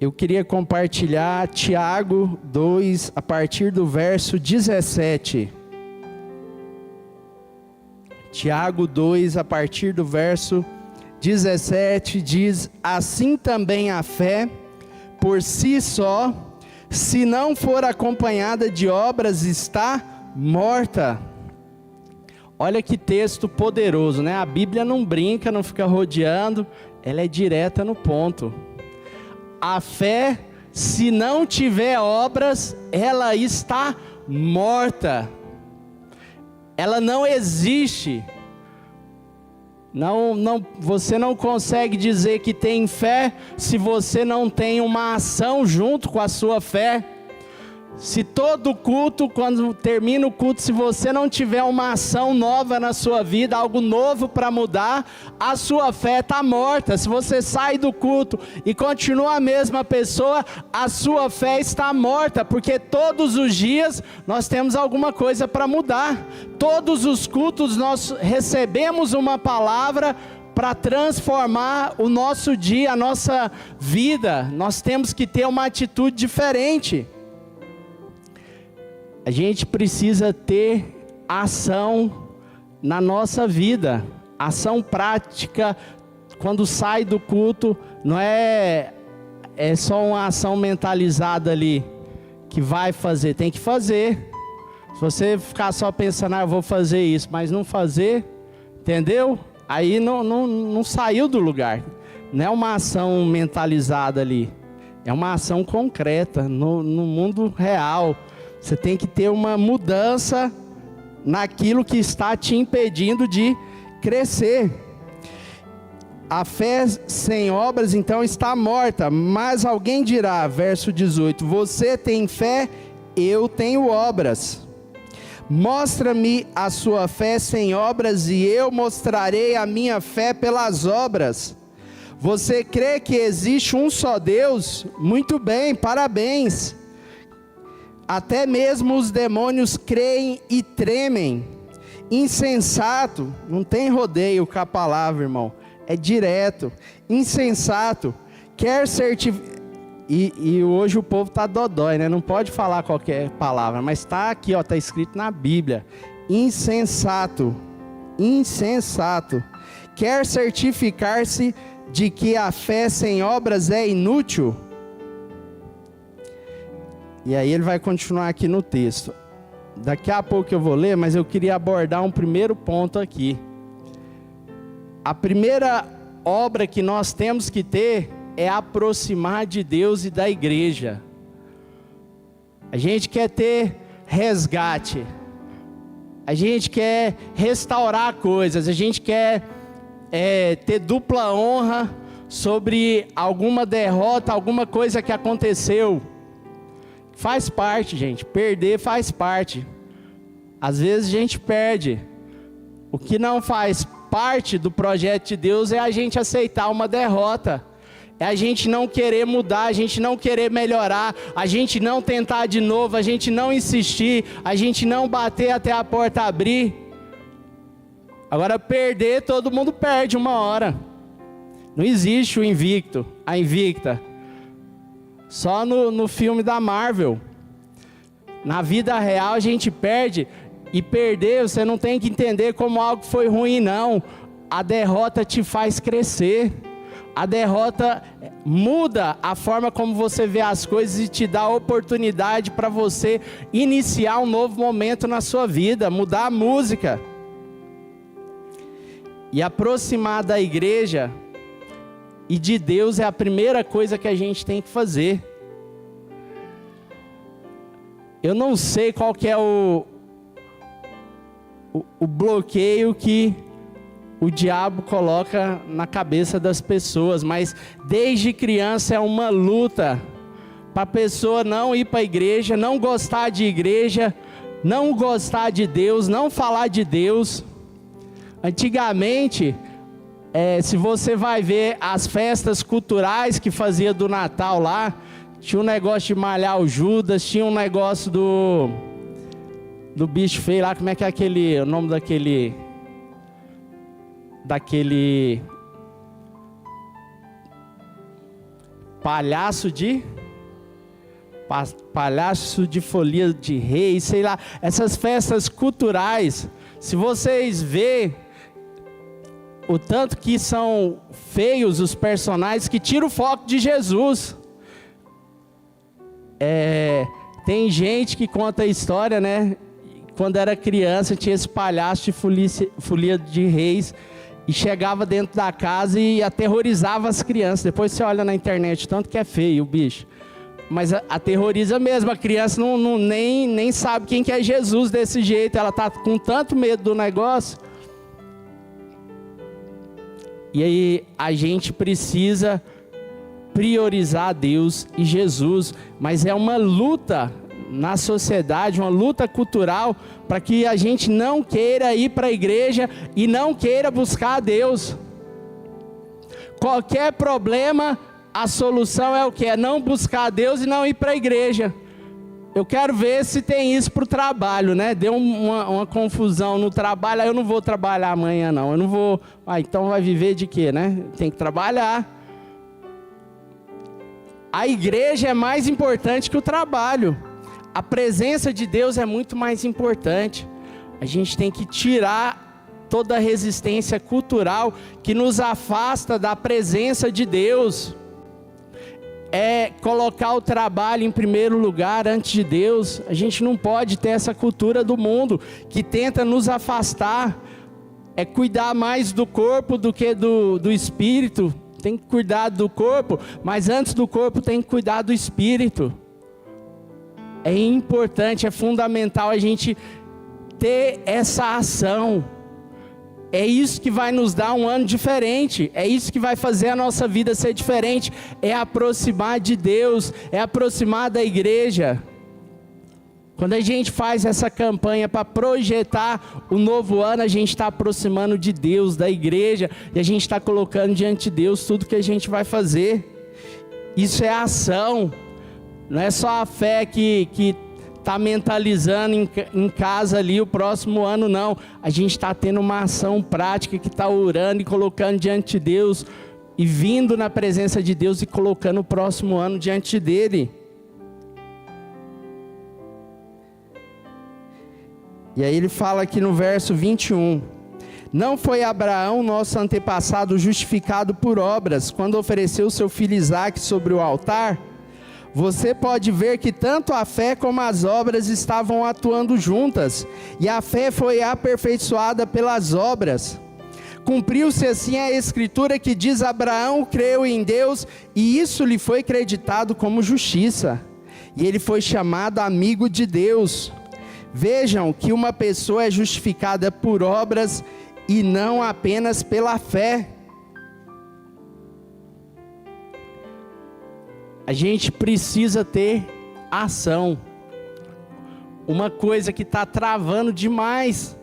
Eu queria compartilhar Tiago 2, a partir do verso 17. Tiago 2, a partir do verso 17, diz: assim também a fé, por si só, se não for acompanhada de obras, está morta. Olha que texto poderoso, né? A Bíblia não brinca, não fica rodeando, ela é direta no ponto. A fé, se não tiver obras, ela está morta. Ela não existe. Você não consegue dizer que tem fé se você não tem uma ação junto com a sua fé. Se todo culto, quando termina o culto, se você não tiver uma ação nova na sua vida, algo novo para mudar, a sua fé está morta. Se você sai do culto e continua a mesma pessoa, a sua fé está morta, porque todos os dias nós temos alguma coisa para mudar. Todos os cultos nós recebemos uma palavra para transformar o nosso dia, a nossa vida. Nós temos que ter uma atitude diferente. A gente precisa ter ação na nossa vida, ação prática. Quando sai do culto, não é só uma ação mentalizada ali, que vai fazer, tem que fazer. Se você ficar só pensando, eu vou fazer isso, mas não fazer, entendeu? Aí não saiu do lugar. Não é uma ação mentalizada ali, é uma ação concreta, no mundo real. Você tem que ter uma mudança naquilo que está te impedindo de crescer. A fé sem obras, então, está morta. Mas alguém dirá, verso 18, você tem fé, eu tenho obras. Mostra-me a sua fé sem obras e eu mostrarei a minha fé pelas obras. Você crê que existe um só Deus? Muito bem, parabéns. Até mesmo os demônios creem e tremem. Insensato, não tem rodeio com a palavra, irmão, é direto. Insensato, quer certificar. E hoje o povo está dodói, né? Não pode falar qualquer palavra, mas está aqui, está escrito na Bíblia. Insensato, quer certificar-se de que a fé sem obras é inútil? E aí ele vai continuar aqui no texto. Daqui a pouco eu vou ler, mas eu queria abordar um primeiro ponto aqui. A primeira obra que nós temos que ter é aproximar de Deus e da igreja. A gente quer ter resgate. A gente quer restaurar coisas. A gente quer ter dupla honra sobre alguma derrota, alguma coisa que aconteceu. Faz parte, gente, perder faz parte. Às vezes a gente perde. O que não faz parte do projeto de Deus é a gente aceitar uma derrota. É a gente não querer mudar, a gente não querer melhorar, a gente não tentar de novo, a gente não insistir, a gente não bater até a porta abrir. Agora perder, todo mundo perde uma hora. Não existe o invicto, a invicta. Só no filme da Marvel. Na vida real a gente perde. E perder, você não tem que entender como algo foi ruim, não. A derrota te faz crescer. A derrota muda a forma como você vê as coisas e te dá a oportunidade para você iniciar um novo momento na sua vida. Mudar a música. E aproximar da igreja e de Deus é a primeira coisa que a gente tem que fazer. Eu não sei qual que é o bloqueio que o diabo coloca na cabeça das pessoas, mas desde criança é uma luta para a pessoa não ir para a igreja, não gostar de igreja, não gostar de Deus, não falar de Deus. Antigamente, se você vai ver as festas culturais que fazia do Natal lá, tinha um negócio de malhar o Judas, tinha um negócio do bicho feio lá, como é que é o nome daquele palhaço de folia de reis, sei lá, essas festas culturais. Se vocês verem o tanto que são feios os personagens, que tiram o foco de Jesus. Tem gente que conta a história, né? Quando era criança tinha esse palhaço de folia de reis e chegava dentro da casa e aterrorizava as crianças. Depois você olha na internet, tanto que é feio o bicho. Mas aterroriza mesmo, a criança nem sabe quem que é Jesus desse jeito, ela está com tanto medo do negócio. E aí a gente precisa priorizar Deus e Jesus, mas é uma luta na sociedade, uma luta cultural, para que a gente não queira ir para a igreja e não queira buscar a Deus. Qualquer problema, a solução é o que? É não buscar a Deus e não ir para a igreja. Eu quero ver se tem isso para o trabalho, né? Deu uma confusão no trabalho, aí eu não vou trabalhar amanhã não, eu não vou, então vai viver de quê, né? Tem que trabalhar. A igreja é mais importante que o trabalho. A presença de Deus é muito mais importante. A gente tem que tirar toda a resistência cultural que nos afasta da presença de Deus. É colocar o trabalho em primeiro lugar antes de Deus. A gente não pode ter essa cultura do mundo que tenta nos afastar. É cuidar mais do corpo do que do espírito. Tem que cuidar do corpo, mas antes do corpo tem que cuidar do espírito. É importante, é fundamental a gente ter essa ação. É isso que vai nos dar um ano diferente, é isso que vai fazer a nossa vida ser diferente, é aproximar de Deus, é aproximar da igreja. Quando a gente faz essa campanha para projetar o novo ano, a gente está aproximando de Deus, da igreja, e a gente está colocando diante de Deus tudo que a gente vai fazer. Isso é ação, não é só a fé que está mentalizando em casa ali o próximo ano, não. A gente está tendo uma ação prática que está orando e colocando diante de Deus, e vindo na presença de Deus e colocando o próximo ano diante dele. E aí ele fala aqui no verso 21, não foi Abraão, nosso antepassado, justificado por obras, quando ofereceu seu filho Isaque sobre o altar? Você pode ver que tanto a fé como as obras estavam atuando juntas, e a fé foi aperfeiçoada pelas obras. Cumpriu-se assim a escritura que diz: Abraão creu em Deus, e isso lhe foi creditado como justiça, e ele foi chamado amigo de Deus. Vejam que uma pessoa é justificada por obras e não apenas pela fé. A gente precisa ter ação. Uma coisa que está travando demais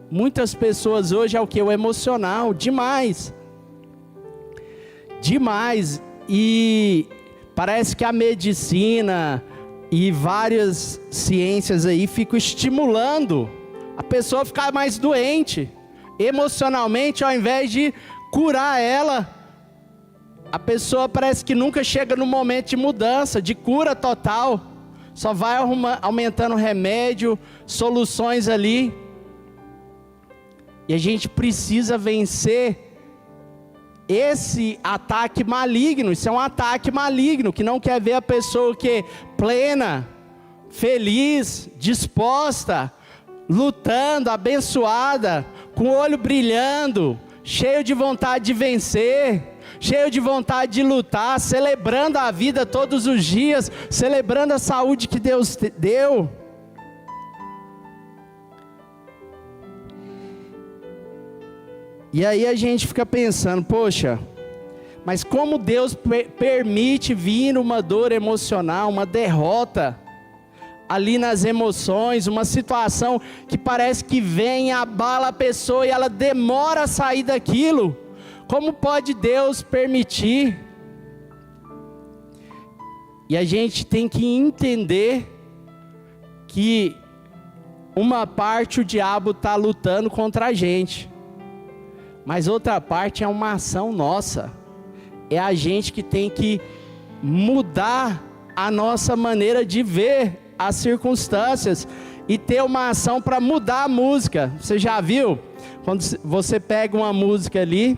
muitas pessoas hoje é o que? O emocional, demais. E parece que a medicina e várias ciências aí ficam estimulando a pessoa a ficar mais doente emocionalmente, ao invés de curar ela. A pessoa parece que nunca chega no momento de mudança, de cura total. Só vai aumentando remédio, soluções ali. E a gente precisa vencer esse ataque maligno. Isso é um ataque maligno, que não quer ver a pessoa que plena, feliz, disposta, lutando, abençoada, com o olho brilhando, cheio de vontade de vencer, cheio de vontade de lutar, celebrando a vida todos os dias, celebrando a saúde que Deus deu. E aí a gente fica pensando, poxa, mas como Deus permite vir uma dor emocional, uma derrota ali nas emoções, uma situação que parece que vem, abala a pessoa e ela demora a sair daquilo? Como pode Deus permitir? E a gente tem que entender que uma parte o diabo está lutando contra a gente, mas outra parte é uma ação nossa. É a gente que tem que mudar a nossa maneira de ver as circunstâncias e ter uma ação para mudar a música. Você já viu? Quando você pega uma música ali,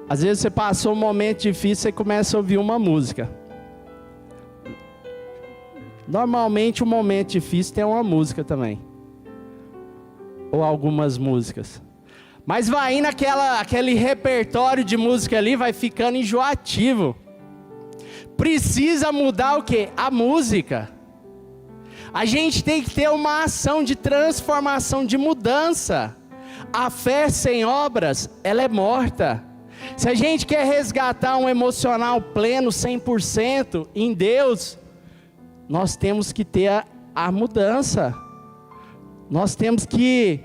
às vezes você passou um momento difícil, você começa a ouvir uma música. Normalmente um momento difícil tem uma música também, ou algumas músicas. Mas vai indo aquele repertório de música ali, vai ficando enjoativo. Precisa mudar o quê? A música. A gente tem que ter uma ação de transformação, de mudança. A fé sem obras, ela é morta. Se a gente quer resgatar um emocional pleno, 100% em Deus, nós temos que ter a mudança. Nós temos que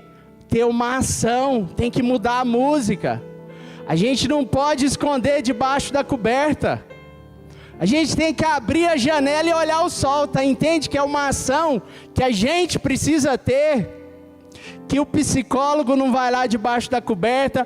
ter uma ação, tem que mudar a música. A gente não pode esconder debaixo da coberta. A gente tem que abrir a janela e olhar o sol, tá? Entende que é uma ação que a gente precisa ter, que o psicólogo não vai lá debaixo da coberta,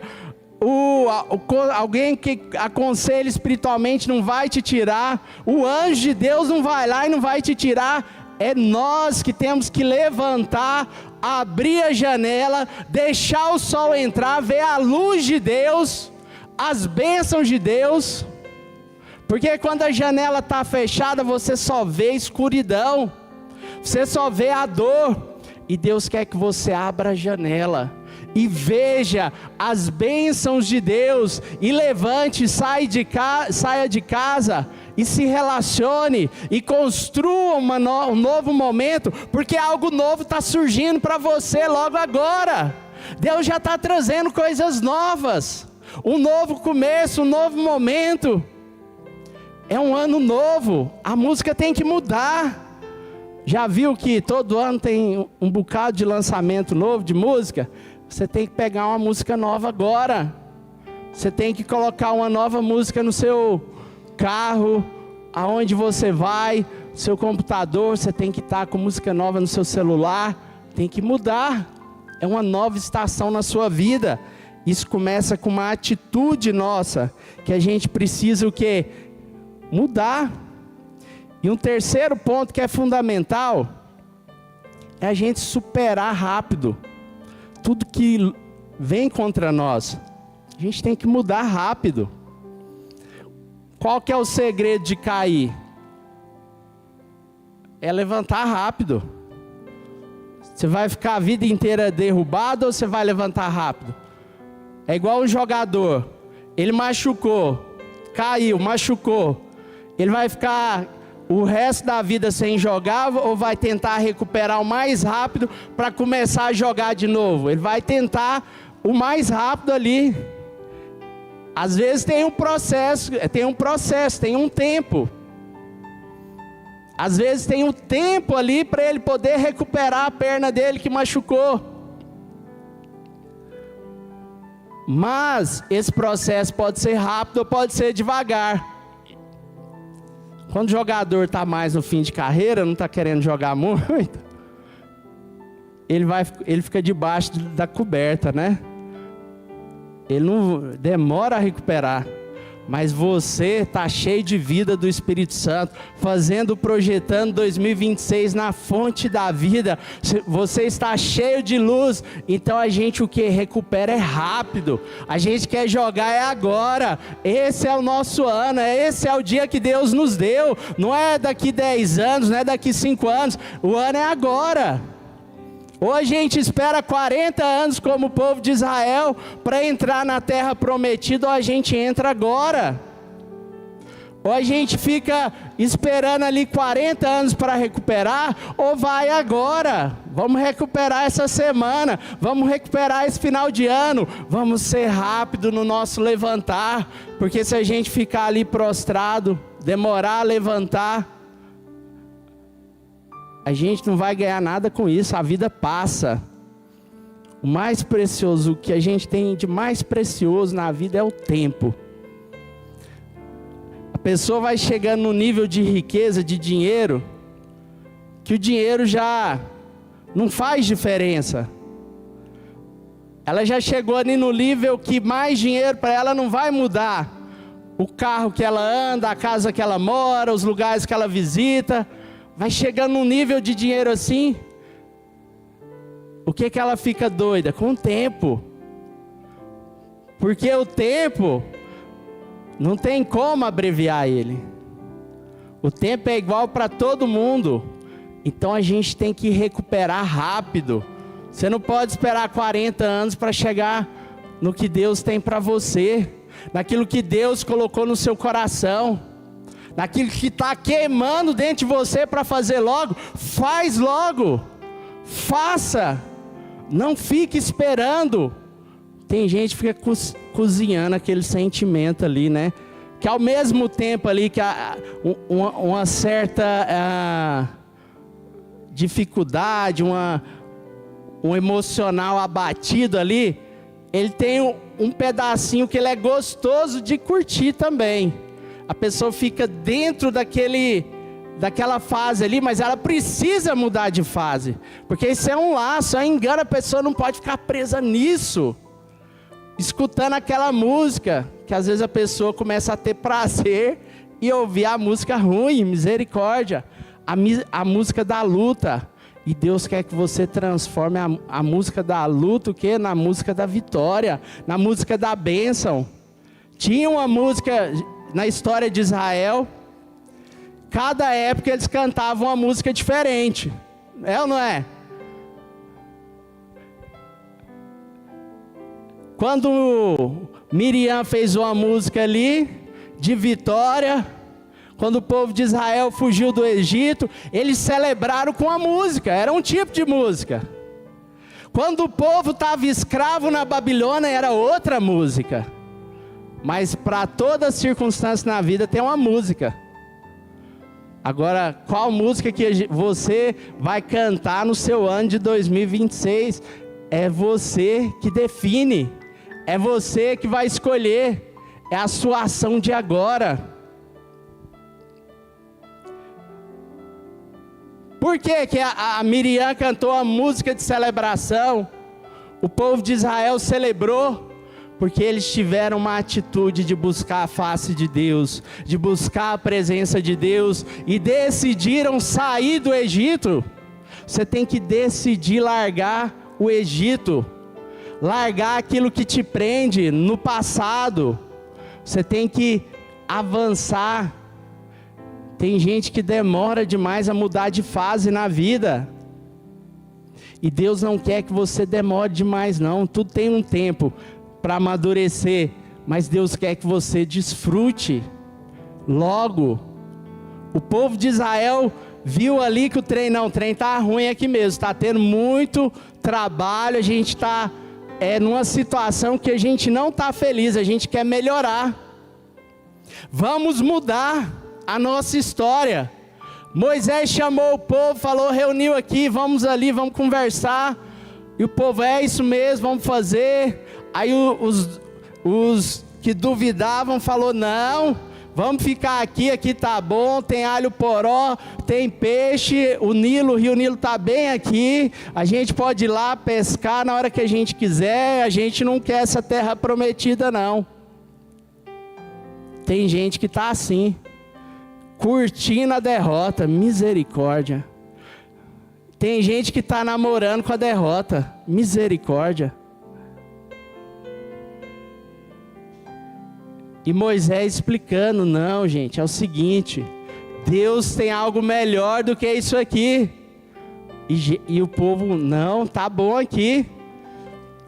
alguém que aconselha espiritualmente não vai te tirar, o anjo de Deus não vai lá e não vai te tirar. É nós que temos que levantar, abrir a janela, deixar o sol entrar, ver a luz de Deus, as bênçãos de Deus. Porque quando a janela está fechada, você só vê escuridão, você só vê a dor. E Deus quer que você abra a janela e veja as bênçãos de Deus, e levante, saia de casa e se relacione e construa um novo momento, porque algo novo está surgindo para você logo agora. Deus já está trazendo coisas novas, um novo começo, um novo momento. É um ano novo, a música tem que mudar. Já viu que todo ano tem um bocado de lançamento novo de música? Você tem que pegar uma música nova agora. Você tem que colocar uma nova música no seu carro, aonde você vai, seu computador, você tem que estar com música nova no seu celular. Tem que mudar. É uma nova estação na sua vida. Isso começa com uma atitude nossa, que a gente precisa o quê? Mudar. E um terceiro ponto que é fundamental é a gente superar rápido tudo que vem contra nós. A gente tem que mudar rápido. Qual que é o segredo de cair? É levantar rápido. Você vai ficar a vida inteira derrubado ou você vai levantar rápido? É igual um jogador, ele machucou, caiu, machucou. Ele vai ficar o resto da vida sem jogar ou vai tentar recuperar o mais rápido para começar a jogar de novo? Ele vai tentar o mais rápido ali. Às vezes tem um processo, tem um tempo. Às vezes tem um tempo ali para ele poder recuperar a perna dele que machucou. Mas esse processo pode ser rápido ou pode ser devagar. Quando o jogador está mais no fim de carreira, não está querendo jogar muito, ele fica debaixo da coberta, né? Ele não demora a recuperar. Mas você está cheio de vida do Espírito Santo, projetando 2026 na fonte da vida. Você está cheio de luz. Então a gente o que recupera é rápido. A gente quer jogar é agora. Esse é o nosso ano, esse é o dia que Deus nos deu. Não é daqui 10 anos, não é daqui 5 anos. O ano é agora. Ou a gente espera 40 anos como o povo de Israel para entrar na terra prometida, ou a gente entra agora. Ou a gente fica esperando ali 40 anos para recuperar, ou vai agora. Vamos recuperar essa semana, vamos recuperar esse final de ano. Vamos ser rápido no nosso levantar, porque se a gente ficar ali prostrado, demorar a levantar, a gente não vai ganhar nada com isso, a vida passa. O mais precioso, o que a gente tem de mais precioso na vida é o tempo. A pessoa vai chegando no nível de riqueza, de dinheiro, que o dinheiro já não faz diferença. Ela já chegou ali no nível que mais dinheiro para ela não vai mudar o carro que ela anda, a casa que ela mora, os lugares que ela visita, vai chegando num nível de dinheiro assim, o que que ela fica doida? Com o tempo. Porque o tempo não tem como abreviar ele. O tempo é igual para todo mundo. Então a gente tem que recuperar rápido. Você não pode esperar 40 anos para chegar no que Deus tem para você, naquilo que Deus colocou no seu coração, naquilo que está queimando dentro de você para fazer logo. Faz logo, faça, não fique esperando. Tem gente que fica cozinhando aquele sentimento ali, né? Que ao mesmo tempo ali que uma certa dificuldade, um emocional abatido ali, ele tem um pedacinho que ele é gostoso de curtir também. A pessoa fica dentro daquela fase ali, mas ela precisa mudar de fase, porque isso é um laço, é um engano, a pessoa não pode ficar presa nisso, escutando aquela música, que às vezes a pessoa começa a ter prazer e ouvir a música ruim, misericórdia, a música da luta. E Deus quer que você transforme a música da luta, o quê? Na música da vitória, na música da bênção. Tinha uma música na história de Israel, cada época eles cantavam uma música diferente. É ou não é? Quando Miriam fez uma música ali, de vitória, quando o povo de Israel fugiu do Egito, eles celebraram com a música, era um tipo de música. Quando o povo estava escravo na Babilônia, era outra música. Mas para toda circunstância na vida tem uma música. Agora, qual música que você vai cantar no seu ano de 2026? É você que define, é você que vai escolher, é a sua ação de agora. Por que a Miriam cantou a música de celebração? O povo de Israel celebrou, porque eles tiveram uma atitude de buscar a face de Deus, de buscar a presença de Deus, e decidiram sair do Egito. Você tem que decidir largar o Egito, largar aquilo que te prende no passado. Você tem que avançar. Tem gente que demora demais a mudar de fase na vida. E Deus não quer que você demore demais não. Tudo tem um tempo para amadurecer. Mas Deus quer que você desfrute logo. O povo de Israel viu ali que o trem está ruim aqui mesmo. Está tendo muito trabalho. A gente está numa situação que a gente não está feliz. A gente quer melhorar. Vamos mudar a nossa história. Moisés chamou o povo, falou, reuniu aqui, vamos ali, vamos conversar. E o povo, é isso mesmo, vamos fazer. Aí os que duvidavam falou, não, vamos ficar aqui tá bom, tem alho poró, tem peixe, o Rio Nilo tá bem aqui, a gente pode ir lá pescar na hora que a gente quiser, a gente não quer essa terra prometida não. Tem gente que tá assim, curtindo a derrota, misericórdia. Tem gente que está namorando com a derrota, misericórdia. E Moisés explicando, não gente, é o seguinte, Deus tem algo melhor do que isso aqui. E o povo, não, tá bom aqui.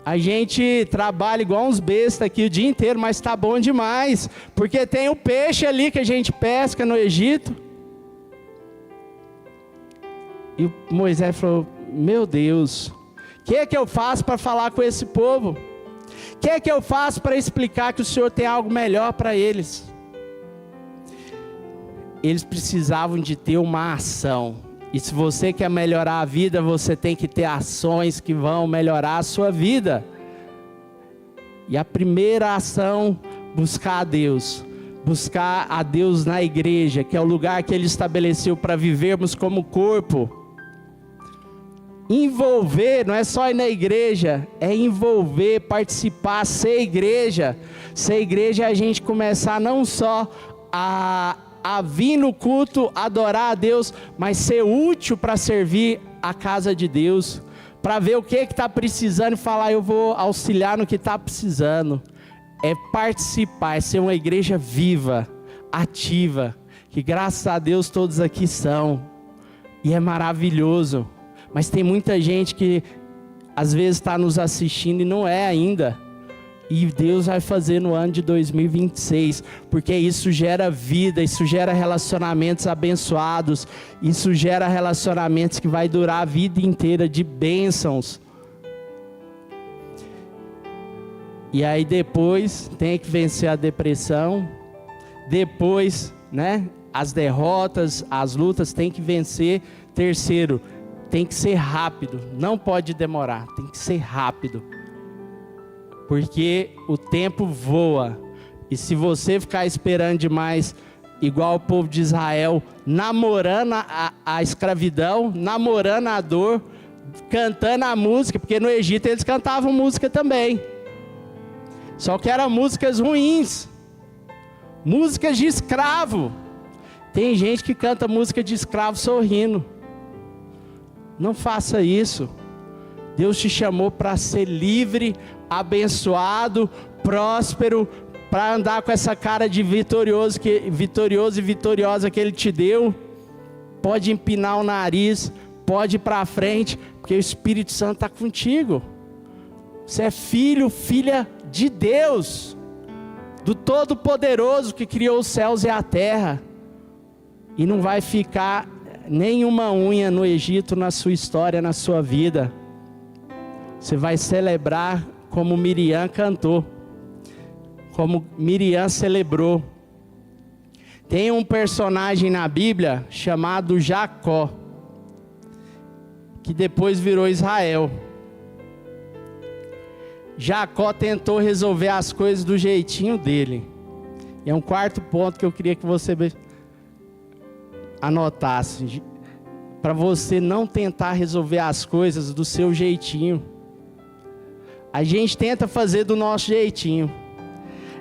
A gente trabalha igual uns bestas aqui o dia inteiro, mas tá bom demais, porque tem o peixe ali que a gente pesca no Egito. E Moisés falou, meu Deus, o que é que eu faço para falar com esse povo? O que é que eu faço para explicar que o Senhor tem algo melhor para eles? Eles precisavam de ter uma ação. E se você quer melhorar a vida, você tem que ter ações que vão melhorar a sua vida. E a primeira ação, buscar a Deus. Buscar a Deus na igreja, que é o lugar que Ele estabeleceu para vivermos como corpo. Envolver, não é só ir na igreja, é envolver, participar, ser igreja. Ser igreja é a gente começar não só a vir no culto, adorar a Deus, mas ser útil para servir a casa de Deus, para ver o que está precisando e falar, eu vou auxiliar no que está precisando. É participar, é ser uma igreja viva, ativa, que graças a Deus todos aqui são, e é maravilhoso. Mas tem muita gente que às vezes está nos assistindo e não é ainda. E Deus vai fazer no ano de 2026, porque isso gera vida, isso gera relacionamentos abençoados, isso gera relacionamentos que vai durar a vida inteira de bênçãos. E aí depois tem que vencer a depressão, depois, né, as derrotas, as lutas tem que vencer. Terceiro, tem que ser rápido, não pode demorar, tem que ser rápido. Porque o tempo voa, e se você ficar esperando demais, igual o povo de Israel, namorando a escravidão, namorando a dor, cantando a música, porque no Egito eles cantavam música também, só que eram músicas ruins, músicas de escravo. Tem gente que canta música de escravo sorrindo. Não faça isso. Deus te chamou para ser livre, abençoado, próspero, para andar com essa cara de vitorioso e vitoriosa que Ele te deu. Pode empinar o nariz, pode ir para frente, porque o Espírito Santo está contigo. Você é filho, filha de Deus, do Todo-Poderoso que criou os céus e a terra. E não vai ficar nenhuma unha no Egito na sua história, na sua vida. Você vai celebrar como Miriam cantou, como Miriam celebrou. Tem um personagem na Bíblia chamado Jacó, que depois virou Israel. Jacó tentou resolver as coisas do jeitinho dele. E é um quarto ponto que eu queria que você anotasse, para você não tentar resolver as coisas do seu jeitinho. A gente tenta fazer do nosso jeitinho.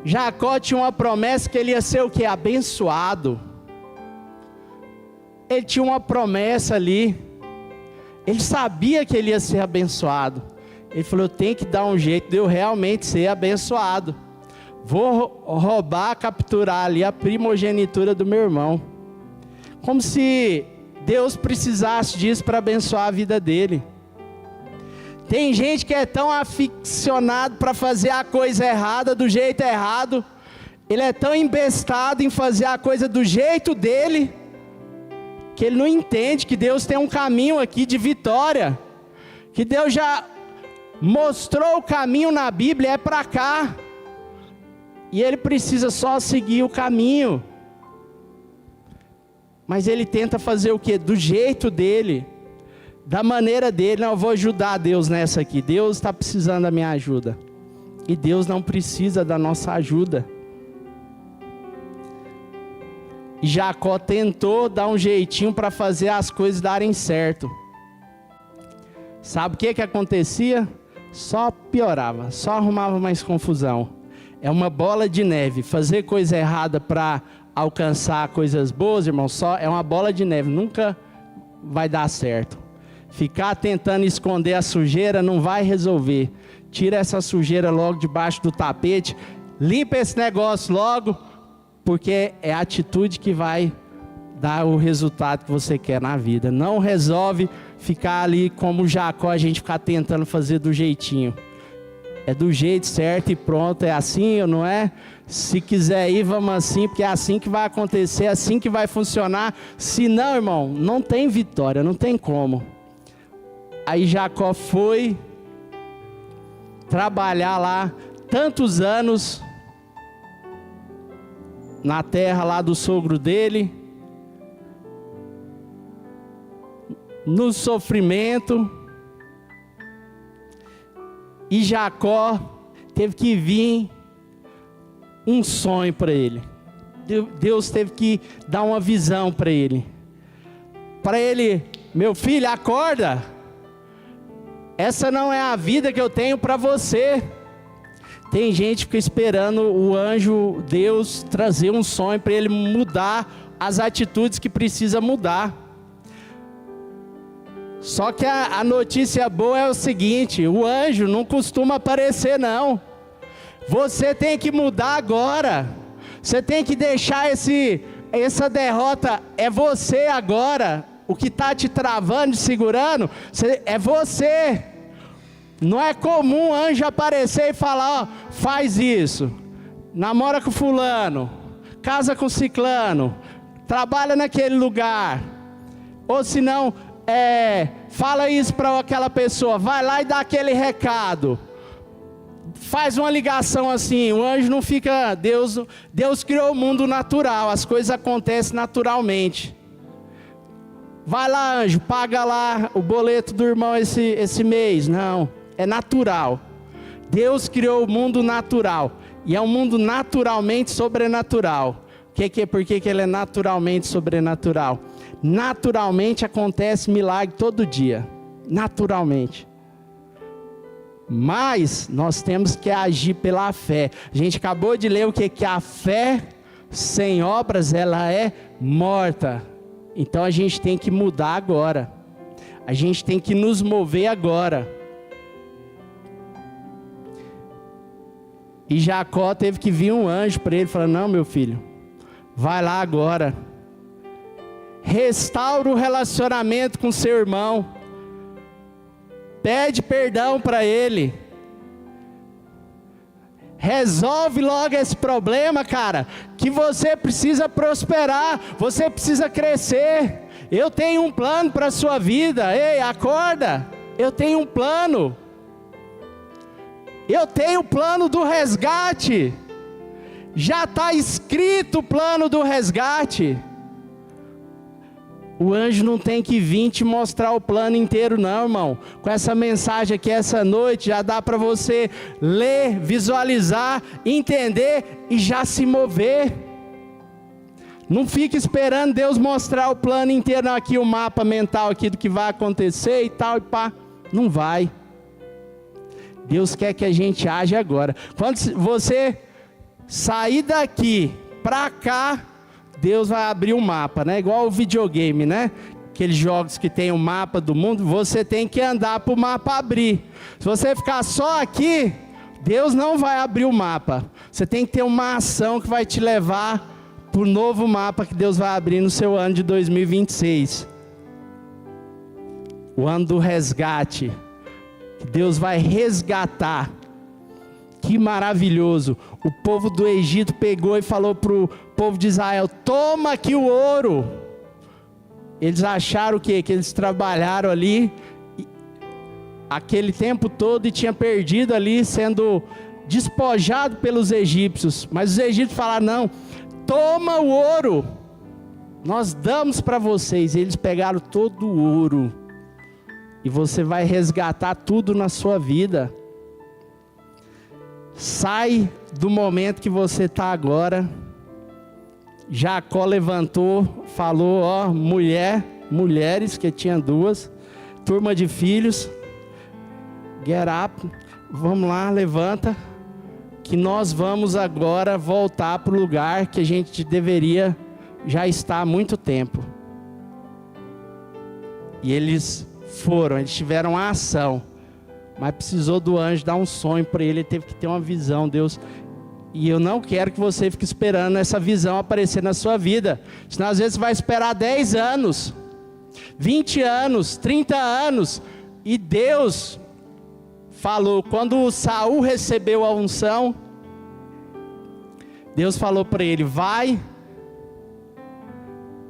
Jacó tinha uma promessa que ele ia ser o quê? Abençoado. Ele tinha uma promessa ali. Ele sabia que ele ia ser abençoado. Ele falou, eu tenho que dar um jeito de eu realmente ser abençoado. Vou roubar, capturar ali a primogenitura do meu irmão. Como se Deus precisasse disso para abençoar a vida dele. Tem gente que é tão aficionado para fazer a coisa errada, do jeito errado. Ele é tão embestado em fazer a coisa do jeito dele, que ele não entende que Deus tem um caminho aqui de vitória. Que Deus já mostrou o caminho na Bíblia, é para cá. E ele precisa só seguir o caminho. Mas ele tenta fazer o quê? Do jeito dele, da maneira dele. Não, eu vou ajudar Deus nessa aqui. Deus está precisando da minha ajuda. E Deus não precisa da nossa ajuda. E Jacó tentou dar um jeitinho para fazer as coisas darem certo. Sabe o que acontecia? Só piorava, só arrumava mais confusão. É uma bola de neve. Fazer coisa errada para alcançar coisas boas, irmão, só é uma bola de neve, nunca vai dar certo. Ficar tentando esconder a sujeira não vai resolver. Tira essa sujeira logo debaixo do tapete, limpa esse negócio logo, porque é a atitude que vai dar o resultado que você quer na vida. Não resolve ficar ali como Jacó, a gente ficar tentando fazer do jeitinho. É do jeito certo e pronto, é assim ou não é? Se quiser ir, vamos assim, porque é assim que vai acontecer, é assim que vai funcionar. Se não, irmão, não tem vitória, não tem como. Aí Jacó foi trabalhar lá tantos anos na terra lá do sogro dele, no sofrimento. E Jacó teve que vir um sonho para ele. Deus teve que dar uma visão para ele. Para ele, meu filho, acorda. Essa não é a vida que eu tenho para você. Tem gente que fica esperando o anjo, Deus, trazer um sonho para ele mudar as atitudes que precisa mudar. Só que a notícia boa é o seguinte: o anjo não costuma aparecer não. Você tem que mudar agora. Você tem que deixar essa derrota, é você agora. O que está te travando, te segurando, é você. Não é comum o anjo aparecer e falar: ó, faz isso, namora com fulano, casa com ciclano, trabalha naquele lugar. Ou se não, fala isso para aquela pessoa, vai lá e dá aquele recado. Faz uma ligação assim. O anjo não fica... Deus criou o mundo natural, as coisas acontecem naturalmente. Vai lá, anjo, paga lá o boleto do irmão esse mês. Não, é natural. Deus criou o mundo natural, e é um mundo naturalmente sobrenatural. Por que ele é naturalmente sobrenatural? Naturalmente acontece milagre todo dia, naturalmente. Mas nós temos que agir pela fé. A gente acabou de ler o que a fé sem obras, ela é morta. Então a gente tem que mudar agora. A gente tem que nos mover agora. E Jacó teve que vir um anjo para ele, falando: não, meu filho, vai lá agora. Restaura o relacionamento com seu irmão. Pede perdão para ele. Resolve logo esse problema, cara. Que você precisa prosperar. Você precisa crescer. Eu tenho um plano para a sua vida. Ei, acorda. Eu tenho um plano. Eu tenho o plano do resgate. Já está escrito o plano do resgate. O anjo não tem que vir te mostrar o plano inteiro não, irmão. Com essa mensagem aqui essa noite, já dá para você ler, visualizar, entender e já se mover. Não fique esperando Deus mostrar o plano inteiro, não, aqui o mapa mental aqui do que vai acontecer e tal, e pá. Não vai. Deus quer que a gente age agora. Quando você sair daqui para cá, Deus vai abrir um mapa, né? Igual o videogame, né? Aqueles jogos que tem o mapa do mundo, você tem que andar para o mapa abrir. Se você ficar só aqui, Deus não vai abrir o mapa. Você tem que ter uma ação que vai te levar para o novo mapa que Deus vai abrir no seu ano de 2026. O ano do resgate. Deus vai resgatar. Que maravilhoso. O povo do Egito pegou e falou para o povo de Israel: toma aqui o ouro. Eles acharam o quê? Que eles trabalharam ali aquele tempo todo e tinha perdido ali, sendo despojado pelos egípcios. Mas os egípcios falaram: não, toma o ouro, nós damos para vocês. E eles pegaram todo o ouro. E você vai resgatar tudo na sua vida. Sai do momento que você está agora. Jacó levantou, falou: ó, mulheres, que tinha duas, turma de filhos, get up, vamos lá, levanta, que nós vamos agora voltar para o lugar que a gente deveria já estar há muito tempo. E eles tiveram a ação. Mas precisou do anjo dar um sonho para ele teve que ter uma visão, Deus. E eu não quero que você fique esperando essa visão aparecer na sua vida. Senão às vezes você vai esperar 10 anos, 20 anos, 30 anos. E Deus falou, quando Saul recebeu a unção, Deus falou para ele: vai,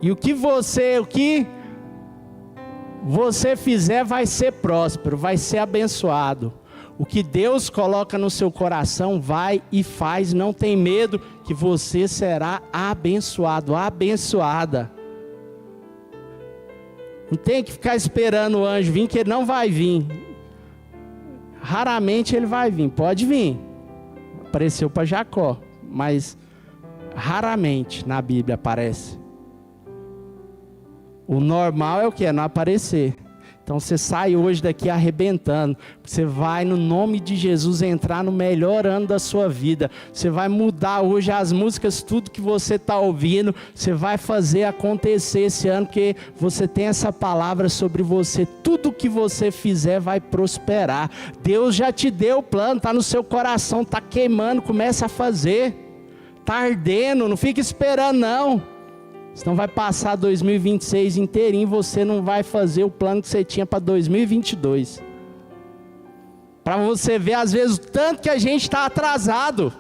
e o que você fizer vai ser próspero, vai ser abençoado. O que Deus coloca no seu coração, vai e faz, não tem medo, que você será abençoado, abençoada. Não tem que ficar esperando o anjo vir, que ele não vai vir. Raramente ele vai vir, pode vir. Apareceu para Jacó, mas raramente na Bíblia aparece. O normal é o que? É não aparecer. Então você sai hoje daqui arrebentando. Você vai, no nome de Jesus, entrar no melhor ano da sua vida. Você vai mudar hoje as músicas, tudo que você está ouvindo. Você vai fazer acontecer esse ano, porque você tem essa palavra sobre você. Tudo que você fizer vai prosperar. Deus já te deu o plano, está no seu coração, está queimando, começa a fazer. Está ardendo, não fica esperando não. Senão vai passar 2026 inteirinho, você não vai fazer o plano que você tinha para 2022. Para você ver, às vezes, o tanto que a gente está atrasado.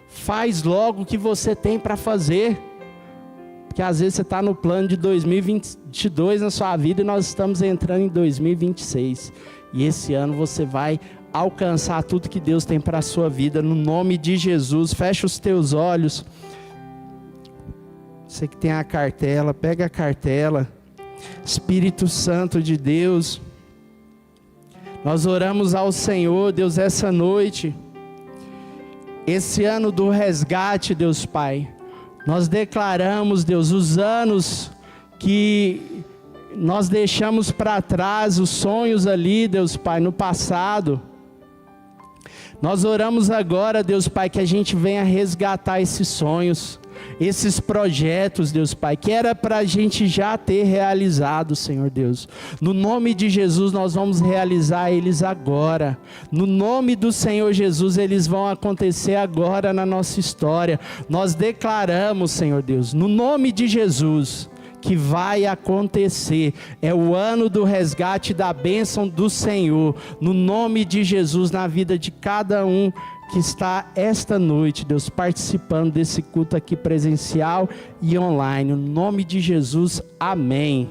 Faz logo o que você tem para fazer. Porque às vezes você está no plano de 2022 na sua vida e nós estamos entrando em 2026. E esse ano você vai alcançar tudo que Deus tem para a sua vida. No nome de Jesus, fecha os teus olhos. Você que tem a cartela, pega a cartela. Espírito Santo de Deus, nós oramos ao Senhor, Deus, essa noite, esse ano do resgate, Deus Pai. Nós declaramos, Deus, os anos que nós deixamos para trás, os sonhos ali, Deus Pai, no passado. Nós oramos agora, Deus Pai, que a gente venha resgatar esses sonhos, esses projetos, Deus Pai, que era para a gente já ter realizado, Senhor Deus. No nome de Jesus nós vamos realizar eles agora. No nome do Senhor Jesus eles vão acontecer agora na nossa história. Nós declaramos, Senhor Deus, no nome de Jesus, que vai acontecer. É o ano do resgate da bênção do Senhor. No nome de Jesus, na vida de cada um que está esta noite, Deus, participando desse culto aqui presencial e online. No nome de Jesus, amém.